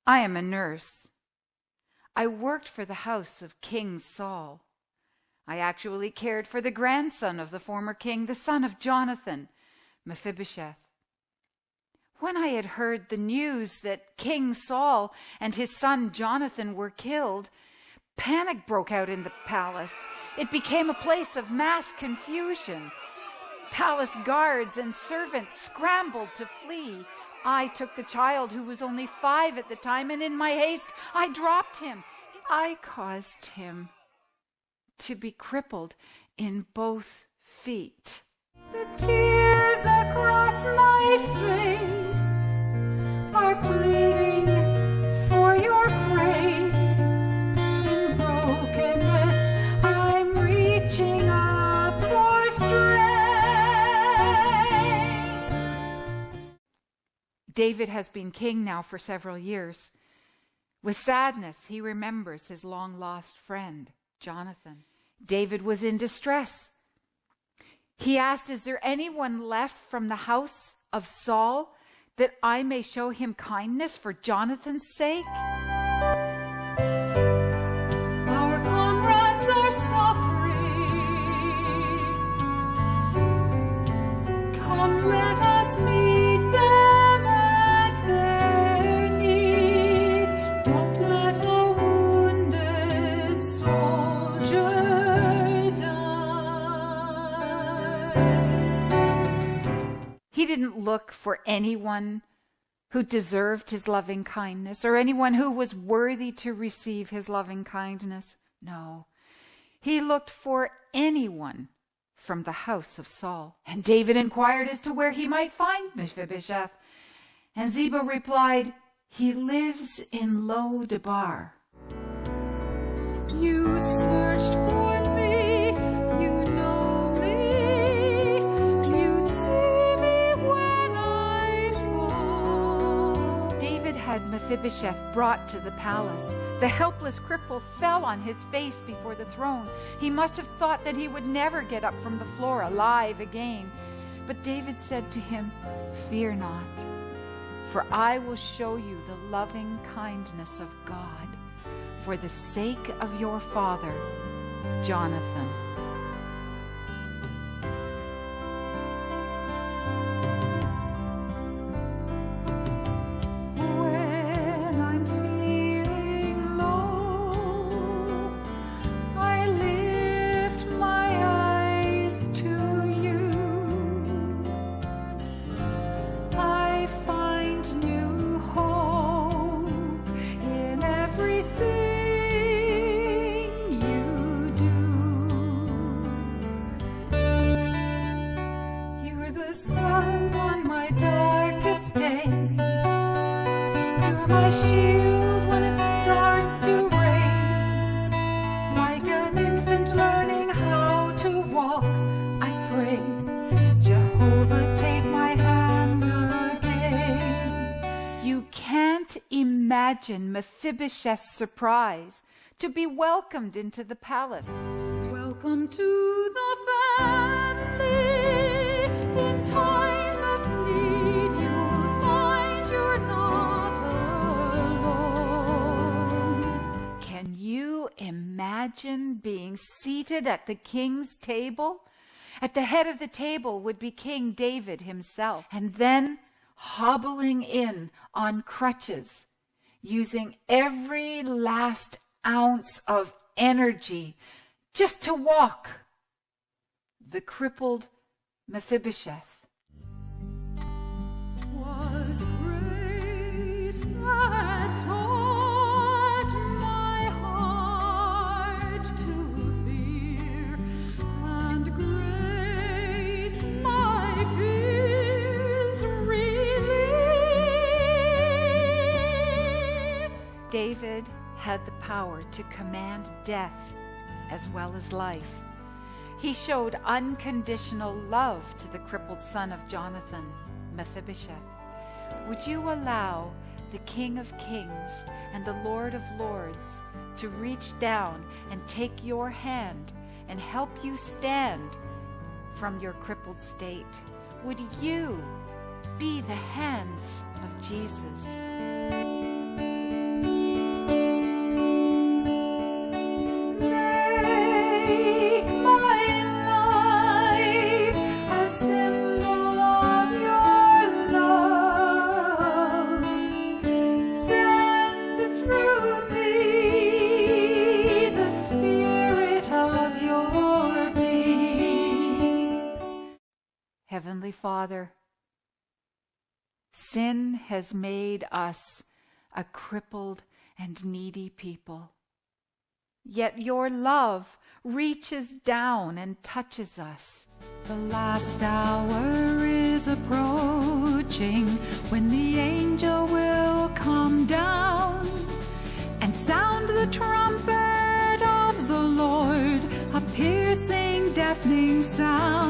I am a nurse. I worked for the house of King Saul. I actually cared for the grandson of the former king, the son of Jonathan, Mephibosheth. When I had heard the news that King Saul and his son Jonathan were killed, panic broke out in the palace. It became a place of mass confusion. Palace guards and servants scrambled to flee. I took the child, who was only 5 at the time, and in my haste, I dropped him. I caused him to be crippled in both feet. The tears across my face are pleading for your grace. In brokenness, I'm reaching up for strength. David has been king now for several years. With sadness, he remembers his long-lost friend, Jonathan. David was in distress. He asked, "Is there anyone left from the house of Saul that I may show him kindness for Jonathan's sake?" Our comrades are suffering. Come, let us meet them at their need. Don't let a wounded soldier He didn't look for anyone who deserved his loving kindness or anyone who was worthy to receive his loving kindness. No, he looked for anyone from the house of Saul. And David inquired as to where he might find Mephibosheth. And Ziba replied, "He lives in Lo-debar." You searched for me, you know me, you see me when I fall. David had Mephibosheth brought to the palace. The helpless cripple fell on his face before the throne. He must have thought that he would never get up from the floor alive again. But David said to him, "Fear not, for I will show you the loving kindness of God for the sake of your father, Jonathan." When I'm feeling low, I lift my eyes to you. I find new hope in everything you do. You're the sun on my darkest day. You're my shield when it starts to rain. Like an infant learning how to walk, I pray, Jehovah, take my hand again. You can't imagine Mephibosheth's surprise to be welcomed into the palace. Welcome to the family. In times of need, you'll find you're not alone. Can you imagine being seated at the king's table? At the head of the table would be King David himself, and then hobbling in on crutches, using every last ounce of energy just to walk, the crippled Mephibosheth. 'Twas grace that taught my heart to fear, and grace my fears relieved. David had the power to command death as well as life. He showed unconditional love to the crippled son of Jonathan, Mephibosheth. Would you allow the King of Kings and the Lord of Lords to reach down and take your hand and help you stand from your crippled state? Would you be the hands of Jesus? Father, sin has made us a crippled and needy people. Yet your love reaches down and touches us. The last hour is approaching, when the angel will come down and sound the trumpet of the Lord, a piercing, deafening sound.